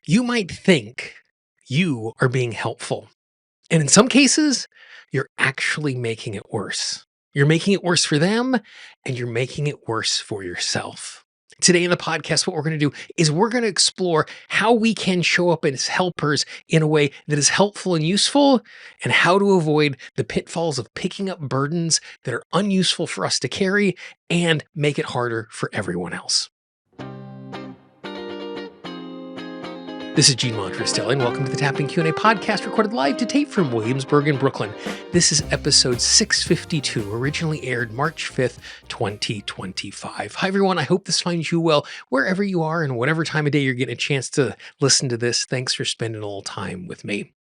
You might think you are being helpful. And in some cases, you're actually making it worse. You're making it worse for them and you're making it worse for yourself. Today in the podcast, what we're going to do is we're going to explore how we can show up as helpers in a way that is helpful and useful, and how to avoid the pitfalls of picking up burdens that are unuseful for us to carry and make it harder for everyone else. This is Monterastelli, and welcome to the Tapping Q&A podcast, recorded live to tape from Williamsburg in Brooklyn. This is episode 652, originally aired March 5th, 2025. Hi, everyone. I hope this finds you well wherever you are and whatever time of day you're getting a chance to listen to this. Thanks for spending a little time with me.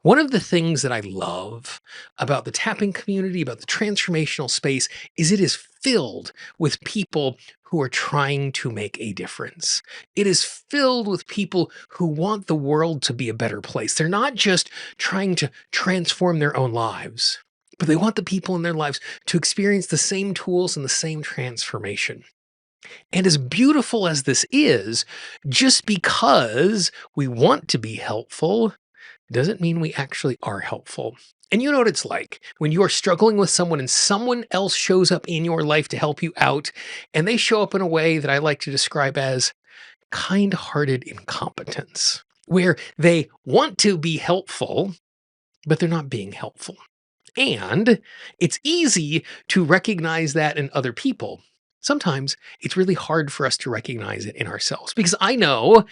One of the things that I love about the tapping community, about the transformational space, is it is filled with people who are trying to make a difference. It is filled with people who want the world to be a better place. They're not just trying to transform their own lives, but they want the people in their lives to experience the same tools and the same transformation. And as beautiful as this is, just because we want to be helpful doesn't mean we actually are helpful. And you know what it's like when you are struggling with someone and someone else shows up in your life to help you out, and they show up in a way that I like to describe as kind-hearted incompetence, where they want to be helpful, but they're not being helpful. And it's easy to recognize that in other people. Sometimes it's really hard for us to recognize it in ourselves, because I know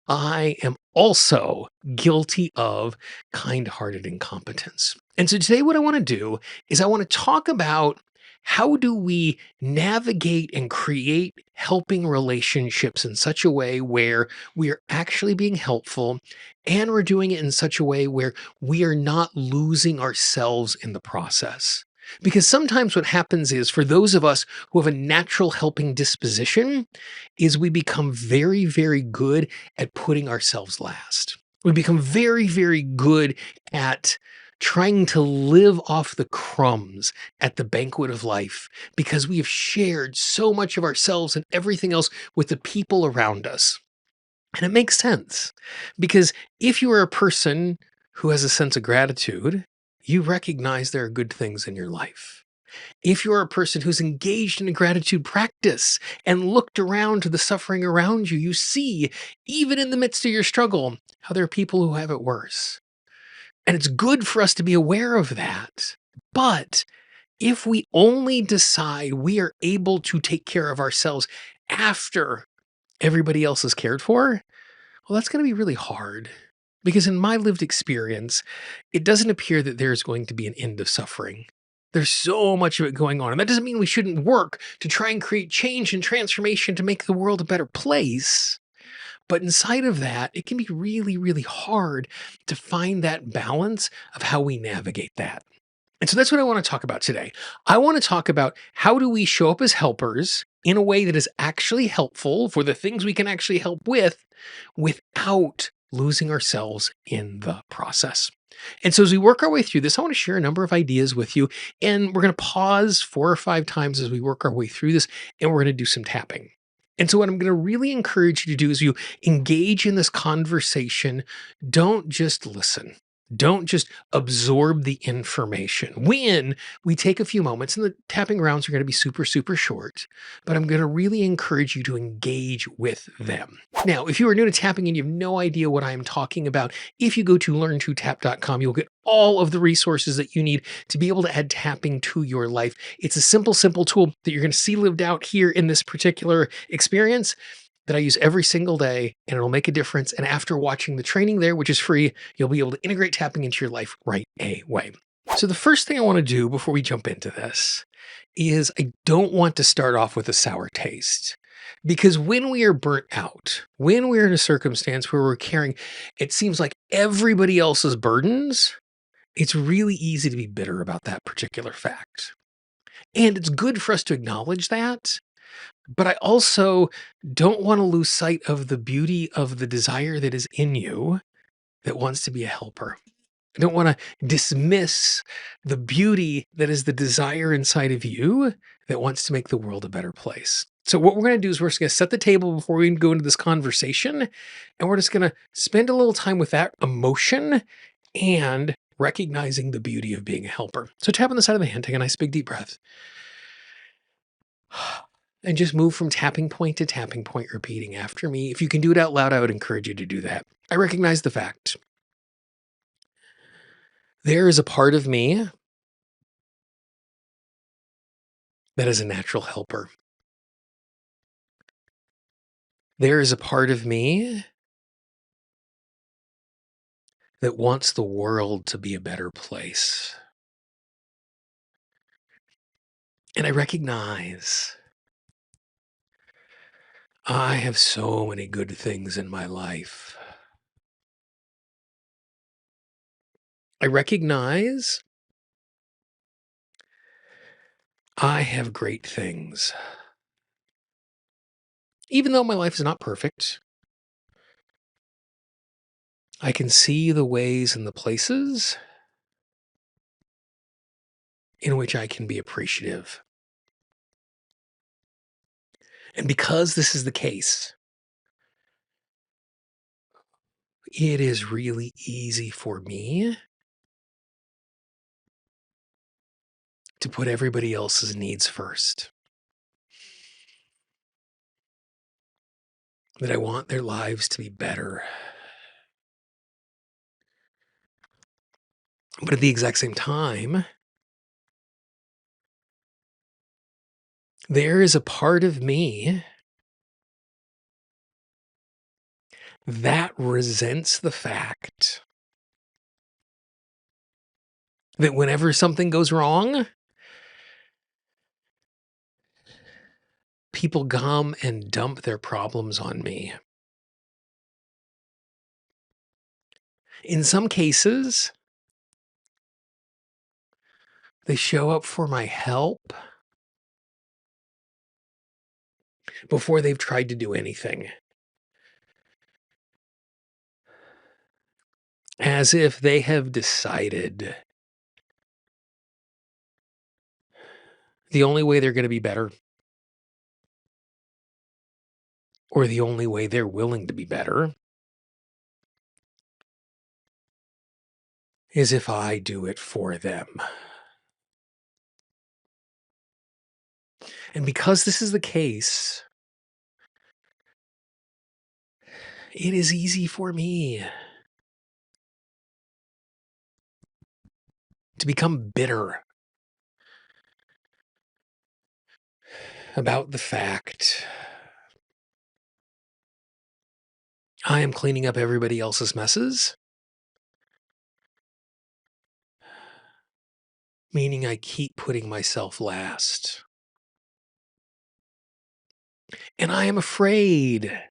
I am also guilty of kind-hearted incompetence. And so today what I want to do is I want to talk about how do we navigate and create helping relationships in such a way where we are actually being helpful, and we're doing it in such a way where we are not losing ourselves in the process. Because sometimes what happens is, for those of us who have a natural helping disposition, is we become very, very good at putting ourselves last. We become very, very good at trying to live off the crumbs at the banquet of life, because we have shared so much of ourselves and everything else with the people around us. And it makes sense, because if you are a person who has a sense of gratitude, you recognize there are good things in your life. If you're a person who's engaged in a gratitude practice and looked around to the suffering around you, you see, even in the midst of your struggle, how there are people who have it worse. And it's good for us to be aware of that. But if we only decide we are able to take care of ourselves after everybody else is cared for, well, that's going to be really hard. Because in my lived experience, it doesn't appear that there's going to be an end of suffering. There's so much of it going on. And that doesn't mean we shouldn't work to try and create change and transformation to make the world a better place. But inside of that, it can be really, really hard to find that balance of how we navigate that. And so that's what I want to talk about today. I want to talk about how do we show up as helpers in a way that is actually helpful for the things we can actually help with, without losing ourselves in the process. And so as we work our way through this, I want to share a number of ideas with you, and we're going to pause 4 or 5 times as we work our way through this, and we're going to do some tapping. And so what I'm going to really encourage you to do is you engage in this conversation. Don't just listen. Don't just absorb the information. When we take a few moments, and the tapping rounds are going to be super, super short, but I'm going to really encourage you to engage with them. Now, if you are new to tapping and you have no idea what I'm talking about, if you go to learn2tap.com, you'll get all of the resources that you need to be able to add tapping to your life. It's a simple, simple tool that you're going to see lived out here in this particular experience that I use every single day, and it'll make a difference. And after watching the training there, which is free, you'll be able to integrate tapping into your life right away. So the first thing I want to do before we jump into this is I don't want to start off with a sour taste. Because when we are burnt out, when we're in a circumstance where we're carrying, it seems like everybody else's burdens, it's really easy to be bitter about that particular fact. And it's good for us to acknowledge that. But I also don't want to lose sight of the beauty of the desire that is in you that wants to be a helper. I don't want to dismiss the beauty that is the desire inside of you that wants to make the world a better place. So what we're going to do is we're just going to set the table before we go into this conversation, and we're just going to spend a little time with that emotion and recognizing the beauty of being a helper. So tap on the side of the hand, take a nice big deep breath, and just move from tapping point to tapping point, repeating after me. If you can do it out loud, I would encourage you to do that. I recognize the fact there is a part of me that is a natural helper. There is a part of me that wants the world to be a better place. And I recognize I have so many good things in my life. I recognize I have great things. Even though my life is not perfect, I can see the ways and the places in which I can be appreciative. And because this is the case, it is really easy for me to put everybody else's needs first. That I want their lives to be better. But at the exact same time, there is a part of me that resents the fact that whenever something goes wrong, people come and dump their problems on me. In some cases, they show up for my help before they've tried to do anything. As if they have decided the only way they're going to be better, or the only way they're willing to be better, is if I do it for them. And because this is the case, it is easy for me to become bitter about the fact I am cleaning up everybody else's messes, meaning I keep putting myself last. And I am afraid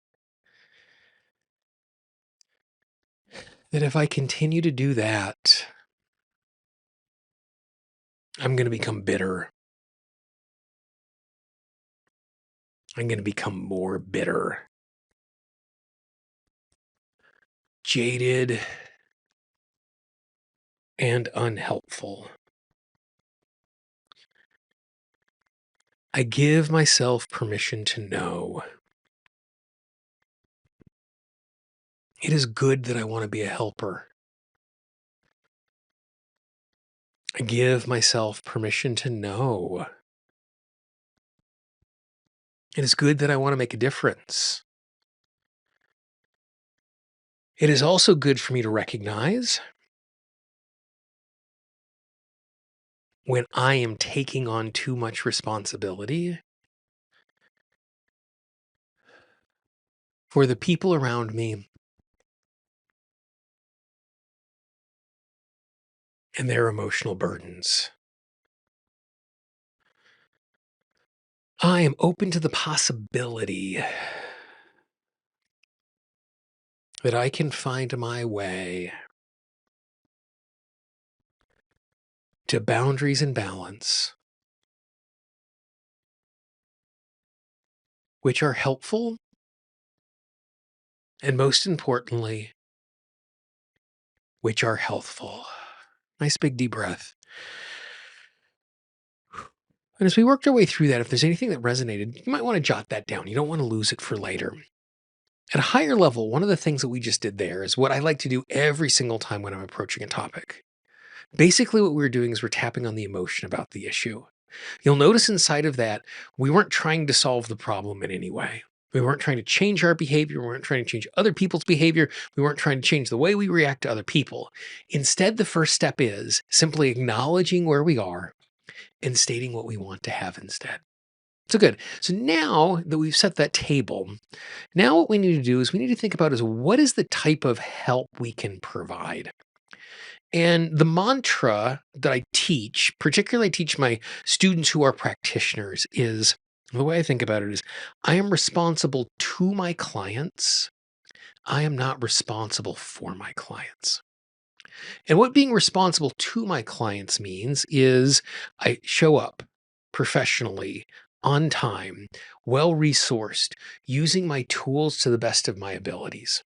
that if I continue to do that, I'm going to become bitter. I'm going to become more bitter, jaded, and unhelpful. I give myself permission to know it is good that I want to be a helper. I give myself permission to know it is good that I want to make a difference. It is also good for me to recognize when I am taking on too much responsibility for the people around me and their emotional burdens. I am open to the possibility that I can find my way to boundaries and balance, which are helpful, and most importantly, which are healthful. Nice big deep breath. And as we worked our way through that, if there's anything that resonated, you might want to jot that down. You don't want to lose it for later. At a higher level, one of the things that we just did there is what I like to do every single time when I'm approaching a topic. Basically, what we're doing is we're tapping on the emotion about the issue. You'll notice inside of that, we weren't trying to solve the problem in any way. We weren't trying to change our behavior. We weren't trying to change other people's behavior. We weren't trying to change the way we react to other people. Instead, the first step is simply acknowledging where we are and stating what we want to have instead. So good. So now that we've set that table, now what we need to do is we need to think about is what is the type of help we can provide? And the mantra that I teach, particularly I teach my students who are practitioners, is the way I think about it is I am responsible to my clients. I am not responsible for my clients. And what being responsible to my clients means is I show up professionally, on time, well resourced, using my tools to the best of my abilities.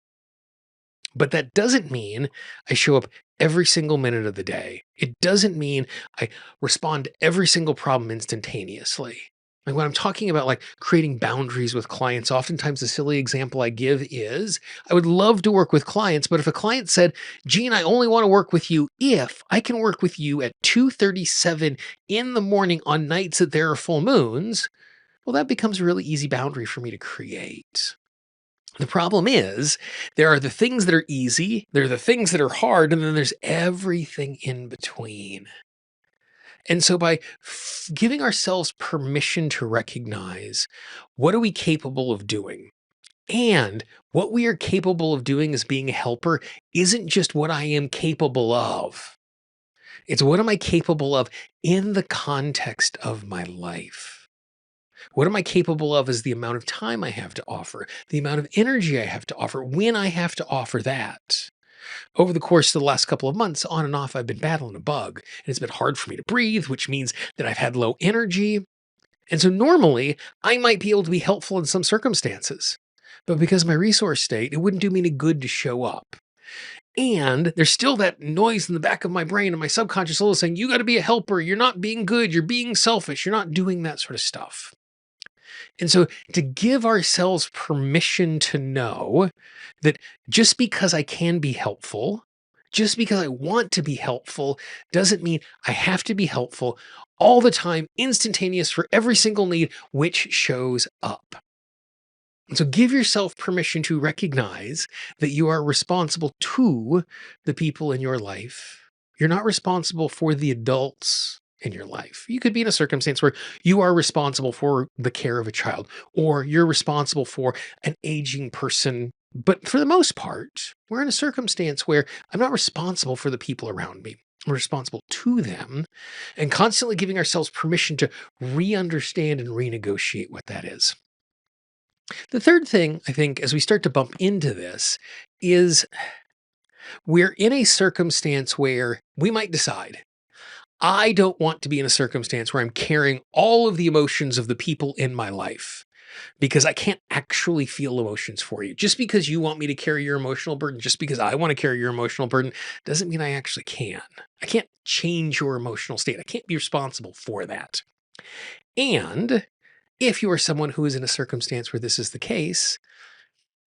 But that doesn't mean I show up every single minute of the day. It doesn't mean I respond to every single problem instantaneously. Like when I'm talking about like creating boundaries with clients, oftentimes the silly example I give is I would love to work with clients, but if a client said, Gene, I only want to work with you if I can work with you at 2:37 in the morning on nights that there are full moons, well, that becomes a really easy boundary for me to create. The problem is there are the things that are easy, there are the things that are hard, and then there's everything in between. And so by giving ourselves permission to recognize what are we capable of doing? And what we are capable of doing as being a helper isn't just what I am capable of. It's what am I capable of in the context of my life? What am I capable of is the amount of time I have to offer, the amount of energy I have to offer, when I have to offer that. Over the course of the last couple of months, on and off, I've been battling a bug, and it's been hard for me to breathe, which means that I've had low energy. And so normally I might be able to be helpful in some circumstances, but because of my resource state, it wouldn't do me any good to show up. And there's still that noise in the back of my brain and my subconscious soul saying, you got to be a helper. You're not being good. You're being selfish. You're not doing that sort of stuff. And so to give ourselves permission to know that just because I can be helpful, just because I want to be helpful, doesn't mean I have to be helpful all the time, instantaneous for every single need which shows up. And so give yourself permission to recognize that you are responsible to the people in your life. You're not responsible for the adults in your life. You could be in a circumstance where you are responsible for the care of a child, or you're responsible for an aging person. But for the most part, we're in a circumstance where I'm not responsible for the people around me. I'm responsible to them, and constantly giving ourselves permission to re-understand and renegotiate what that is. The third thing, I think, as we start to bump into this is we're in a circumstance where we might decide, I don't want to be in a circumstance where I'm carrying all of the emotions of the people in my life because I can't actually feel emotions for you. Just because you want me to carry your emotional burden, just because I want to carry your emotional burden, doesn't mean I actually can. I can't change your emotional state. I can't be responsible for that. And if you are someone who is in a circumstance where this is the case,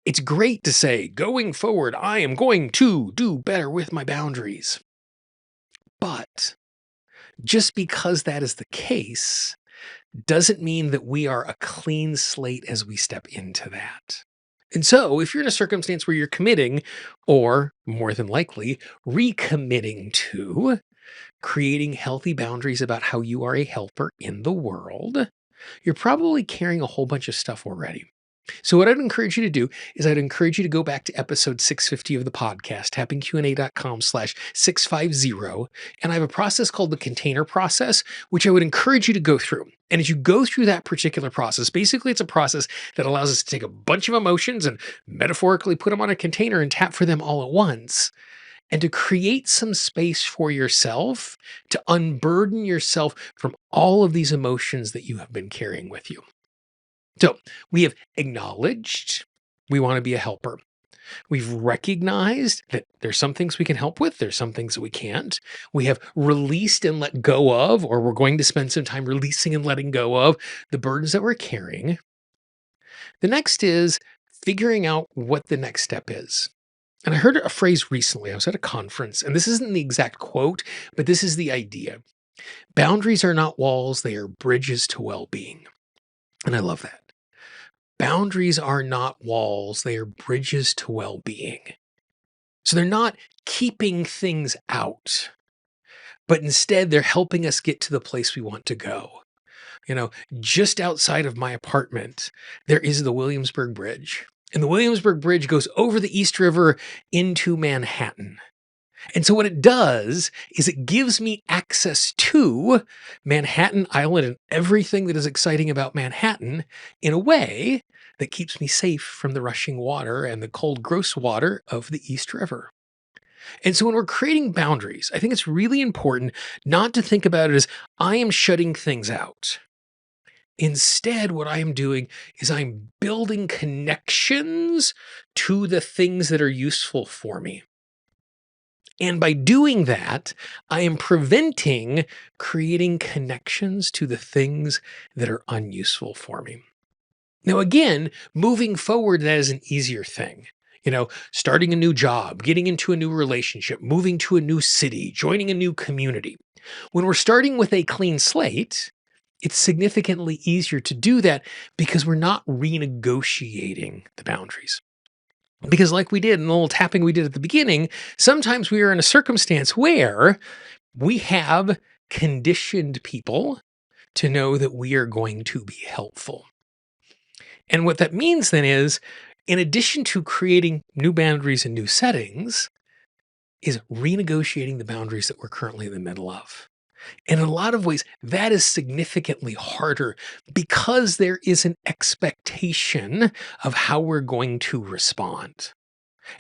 it's great to say, going forward, I am going to do better with my boundaries. But just because that is the case doesn't mean that we are a clean slate as we step into that. And so if you're in a circumstance where you're committing, or more than likely, recommitting to creating healthy boundaries about how you are a helper in the world, you're probably carrying a whole bunch of stuff already. So what I'd encourage you to do is I'd encourage you to go back to episode 650 of the podcast, tappingqanda.com/650. And I have a process called the container process, which I would encourage you to go through. And as you go through that particular process, basically it's a process that allows us to take a bunch of emotions and metaphorically put them on a container and tap for them all at once. And to create some space for yourself to unburden yourself from all of these emotions that you have been carrying with you. So we have acknowledged we want to be a helper. We've recognized that there's some things we can help with, there's some things that we can't. We have released and let go of, or we're going to spend some time releasing and letting go of the burdens that we're carrying. The next is figuring out what the next step is. And I heard a phrase recently. I was at a conference, and this isn't the exact quote, but this is the idea. Boundaries are not walls, they are bridges to well being. And I love that. Boundaries are not walls, they are bridges to well being. So they're not keeping things out, but instead they're helping us get to the place we want to go. Just outside of my apartment, there is the Williamsburg Bridge. And the Williamsburg Bridge goes over the East River into Manhattan. And so what it does is it gives me access to Manhattan Island and everything that is exciting about Manhattan in a way that keeps me safe from the rushing water and the cold, gross water of the East River. And so when we're creating boundaries, I think it's really important not to think about it as I am shutting things out. Instead, what I am doing is I'm building connections to the things that are useful for me. And by doing that, I am preventing creating connections to the things that are unuseful for me. Now, again, moving forward, that is an easier thing. Starting a new job, getting into a new relationship, moving to a new city, joining a new community. When we're starting with a clean slate, it's significantly easier to do that because we're not renegotiating the boundaries. Because like we did in the little tapping we did at the beginning, sometimes we are in a circumstance where we have conditioned people to know that we are going to be helpful. And what that means then is, in addition to creating new boundaries and new settings, is renegotiating the boundaries that we're currently in the middle of. And in a lot of ways, that is significantly harder because there is an expectation of how we're going to respond.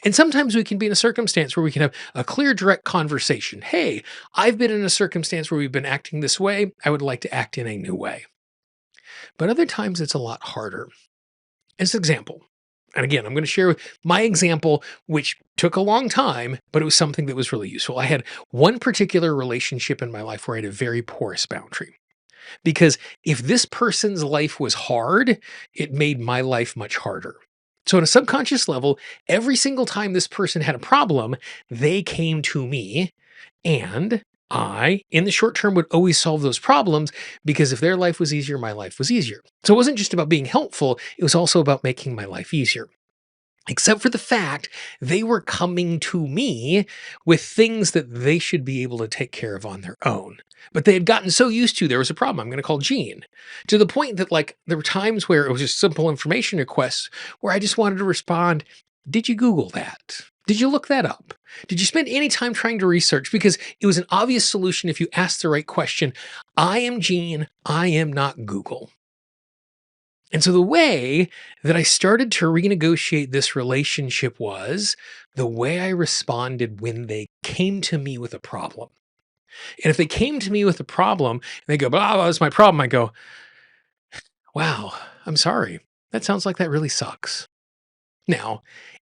And sometimes we can be in a circumstance where we can have a clear, direct conversation. Hey, I've been in a circumstance where we've been acting this way. I would like to act in a new way. But other times it's a lot harder. As an example, and again, I'm going to share my example, which took a long time, but it was something that was really useful. I had one particular relationship in my life where I had a very porous boundary. Because if this person's life was hard, it made my life much harder. So on a subconscious level, every single time this person had a problem, they came to me, and I, in the short term, would always solve those problems because if their life was easier, my life was easier. So it wasn't just about being helpful, it was also about making my life easier. Except for the fact they were coming to me with things that they should be able to take care of on their own. But they had gotten so used to there was a problem. I'm going to call Gene, to the point that there were times where it was just simple information requests where I just wanted to respond, did you Google that? Did you look that up? Did you spend any time trying to research? Because it was an obvious solution if you asked the right question. I am Gene. I am not Google. And so the way that I started to renegotiate this relationship was the way I responded when they came to me with a problem. And if they came to me with a problem and they go, blah, blah, that's my problem, I go, wow, I'm sorry. That sounds like that really sucks. Now,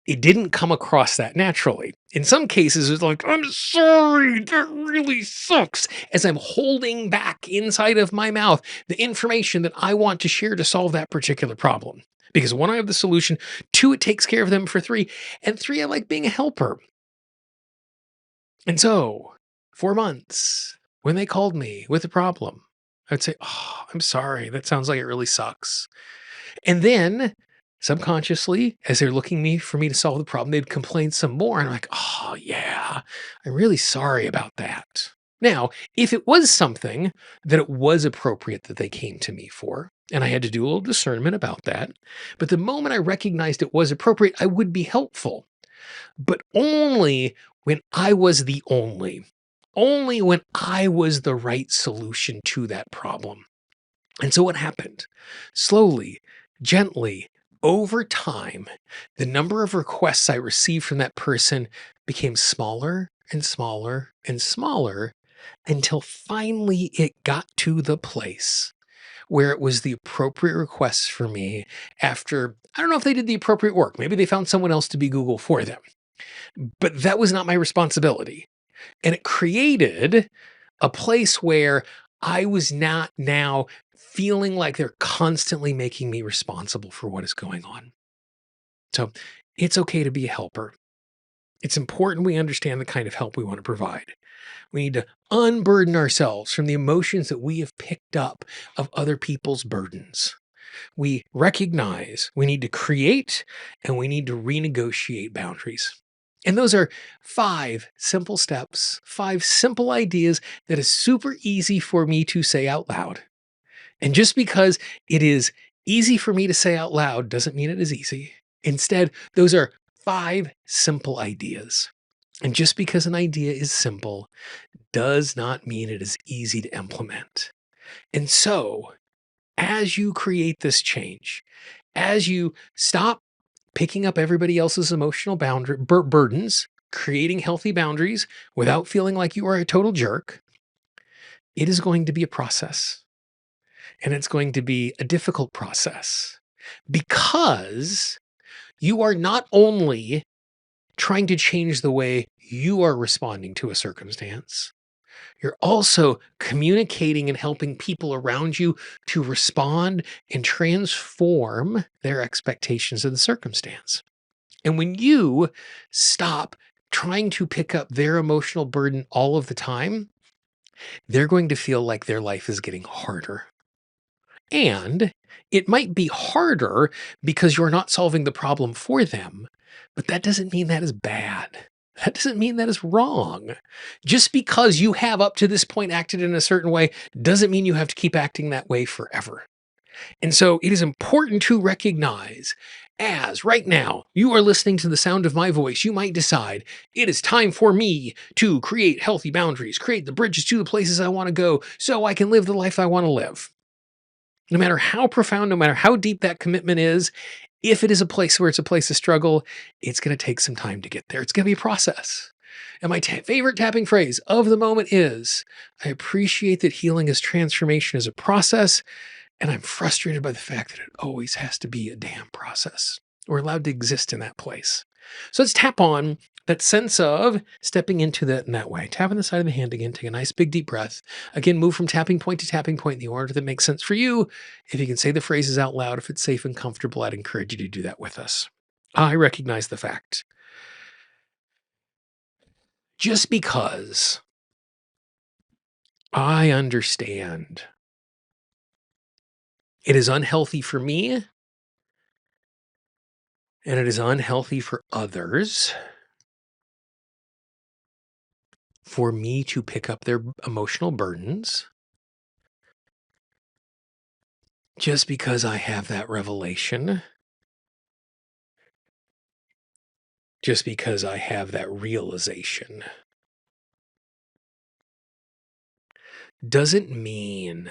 it didn't come across that naturally. In some cases, it's like, I'm sorry, that really sucks, as I'm holding back inside of my mouth the information that I want to share to solve that particular problem. Because one, I have the solution, two, it takes care of them for three, and three, I like being a helper. And so, 4 months, when they called me with a problem, I'd say, oh, I'm sorry, that sounds like it really sucks. And then subconsciously, as they're looking for me to solve the problem, they'd complain some more. And I'm like, oh, yeah, I'm really sorry about that. Now, if it was something that it was appropriate that they came to me for, and I had to do a little discernment about that, but the moment I recognized it was appropriate, I would be helpful. But only when I was only when I was the right solution to that problem. And so what happened? Slowly, gently, over time, the number of requests I received from that person became smaller and smaller and smaller until finally it got to the place where it was the appropriate requests for me after, I don't know if they did the appropriate work. Maybe they found someone else to be Google for them, but that was not my responsibility. And it created a place where I was not now feeling like they're constantly making me responsible for what is going on. So it's okay to be a helper. It's important we understand the kind of help we want to provide. We need to unburden ourselves from the emotions that we have picked up of other people's burdens. We recognize we need to create and we need to renegotiate boundaries. And those are 5 simple steps, 5 simple ideas that is super easy for me to say out loud. And just because it is easy for me to say out loud doesn't mean it is easy. Instead, those are 5 simple ideas. And just because an idea is simple does not mean it is easy to implement. And so, as you create this change, as you stop picking up everybody else's emotional burdens, creating healthy boundaries without feeling like you are a total jerk, it is going to be a process. And it's going to be a difficult process because you are not only trying to change the way you are responding to a circumstance, you're also communicating and helping people around you to respond and transform their expectations of the circumstance. And when you stop trying to pick up their emotional burden all of the time, they're going to feel like their life is getting harder. And it might be harder because you're not solving the problem for them, but that doesn't mean that is bad. That doesn't mean that is wrong. Just because you have up to this point acted in a certain way doesn't mean you have to keep acting that way forever. And so it is important to recognize as right now you are listening to the sound of my voice, you might decide it is time for me to create healthy boundaries, create the bridges to the places I want to go so I can live the life I want to live. No matter how profound, no matter how deep that commitment is, if it is a place where it's a place of struggle, it's going to take some time to get there. It's going to be a process. And my favorite tapping phrase of the moment is, I appreciate that healing is transformation as a process, and I'm frustrated by the fact that it always has to be a damn process. We're allowed to exist in that place. So let's tap on that sense of stepping into that in that way. Tap on the side of the hand again, take a nice big deep breath. Again, move from tapping point to tapping point in the order that makes sense for you. If you can say the phrases out loud, if it's safe and comfortable, I'd encourage you to do that with us. I recognize the fact. Just because I understand it is unhealthy for me and it is unhealthy for others for me to pick up their emotional burdens, just because I have that revelation, just because I have that realization, doesn't mean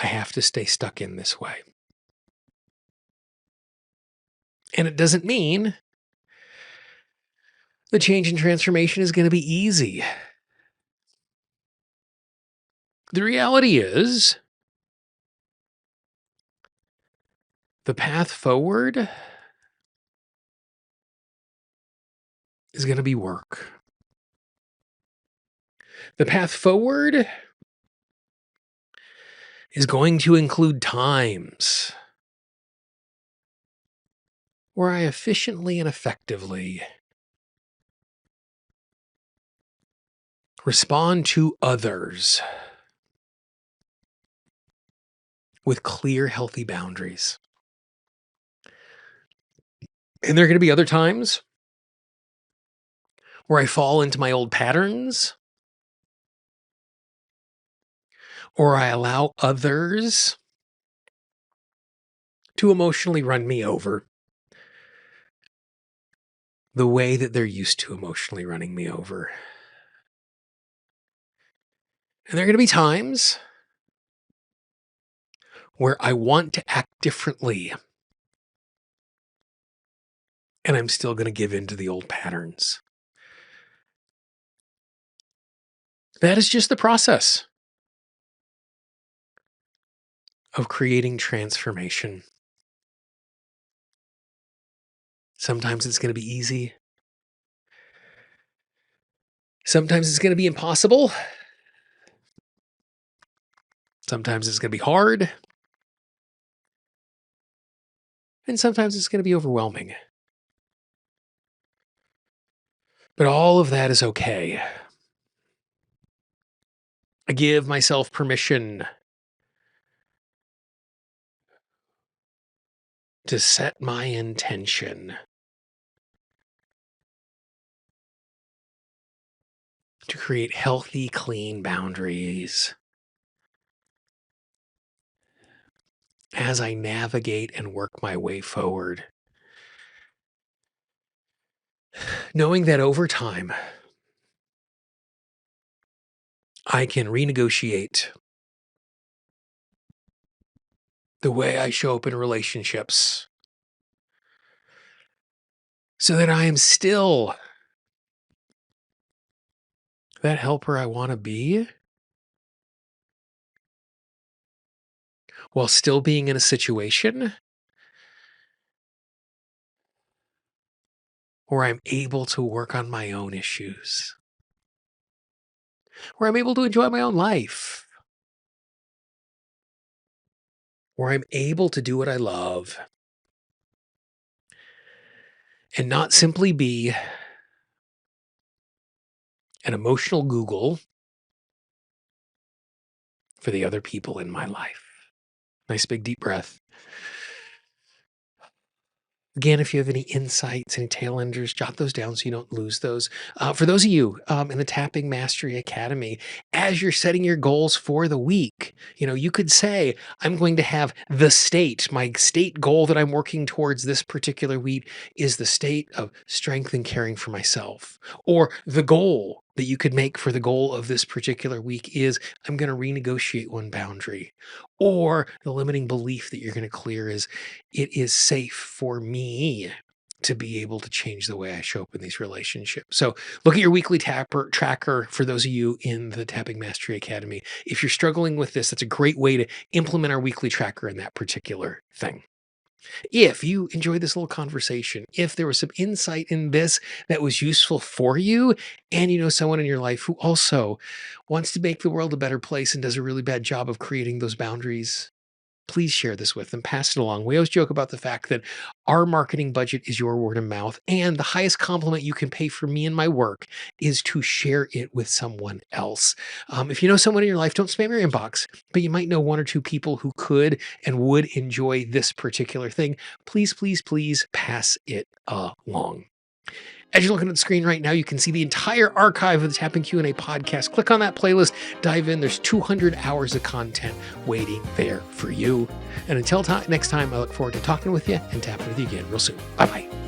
I have to stay stuck in this way. And it doesn't mean the change and transformation is going to be easy. The reality is, the path forward is going to be work. The path forward is going to include times where I efficiently and effectively respond to others with clear, healthy boundaries. And there are going to be other times where I fall into my old patterns, or I allow others to emotionally run me over the way that they're used to emotionally running me over. And there are going to be times where I want to act differently, and I'm still going to give in to the old patterns. That is just the process of creating transformation. Sometimes it's going to be easy. Sometimes it's going to be impossible. Sometimes it's going to be hard. And sometimes it's going to be overwhelming. But all of that is okay. I give myself permission to set my intention to create healthy, clean boundaries as I navigate and work my way forward. Knowing that over time, I can renegotiate the way I show up in relationships so that I am still that helper I want to be while still being in a situation where I'm able to work on my own issues, where I'm able to enjoy my own life, where I'm able to do what I love and not simply be an emotional Google for the other people in my life. Nice big deep breath. Again, if you have any insights, any tail enders, jot those down so you don't lose those. For those of you in the Tapping Mastery Academy, as you're setting your goals for the week, you could say, I'm going to have the state. My state goal that I'm working towards this particular week is the state of strength and caring for myself. Or the goal that you could make for the goal of this particular week is I'm going to renegotiate one boundary. Or the limiting belief that you're going to clear is it is safe for me to be able to change the way I show up in these relationships. So look at your weekly tracker for those of you in the Tapping Mastery Academy. If you're struggling with this, that's a great way to implement our weekly tracker in that particular thing. If you enjoyed this little conversation, if there was some insight in this that was useful for you, and you know someone in your life who also wants to make the world a better place and does a really bad job of creating those boundaries, please share this with them, pass it along. We always joke about the fact that our marketing budget is your word of mouth, and the highest compliment you can pay for me and my work is to share it with someone else. If you know someone in your life, don't spam your inbox, but you might know one or two people who could and would enjoy this particular thing. Please, please, please pass it along. As you're looking at the screen right now, you can see the entire archive of the Tapping Q&A podcast. Click on that playlist, dive in. There's 200 hours of content waiting there for you. And until next time, I look forward to talking with you and tapping with you again real soon. Bye-bye.